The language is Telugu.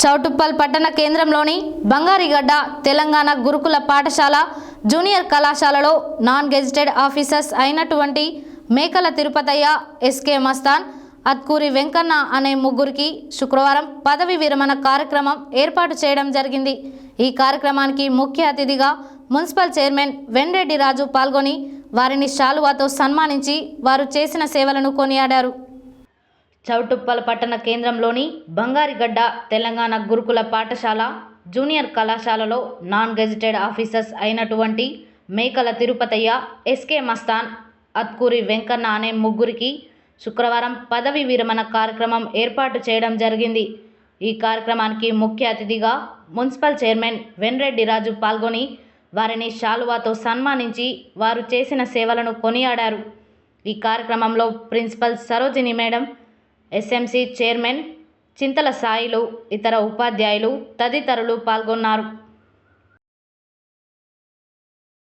చౌటుప్పల్ పట్టణ కేంద్రంలోని బంగారిగడ్డ తెలంగాణ గురుకుల పాఠశాల జూనియర్ కళాశాలలో నాన్ గెజిటెడ్ ఆఫీసర్స్ అయినటువంటి మేకల తిరుపతయ్య, ఎస్కే మస్తాన్, అత్కూరి వెంకన్న అనే ముగ్గురికి శుక్రవారం పదవి విరమణ కార్యక్రమం ఏర్పాటు చేయడం జరిగింది. ఈ కార్యక్రమానికి ముఖ్య అతిథిగా మున్సిపల్ చైర్మన్ వెండ్రెడ్డి రాజు పాల్గొని వారిని శాలువాతో సన్మానించి వారు చేసిన సేవలను కొనియాడారు. చౌటుప్పల్ పట్టణ కేంద్రంలోని బంగారిగడ్డ తెలంగాణ గురుకుల పాఠశాల జూనియర్ కళాశాలలో నాన్ గెజిటెడ్ ఆఫీసర్స్ అయినటువంటి మేకల తిరుపతయ్య, ఎస్కే మస్తాన్, అత్కూరి వెంకన్న అనే ముగ్గురికి శుక్రవారం పదవి విరమణ కార్యక్రమం ఏర్పాటు చేయడం జరిగింది. ఈ కార్యక్రమానికి ముఖ్య అతిథిగా మున్సిపల్ చైర్మన్ వెండ్రెడ్డి రాజు పాల్గొని వారిని శాలువాతో సన్మానించి వారు చేసిన సేవలను కొనియాడారు. ఈ కార్యక్రమంలో principal Sarojini madam, SMC chairman Chintala Sailu, ఇతర ఉపాధ్యాయులు తదితరులు పాల్గొన్నారు.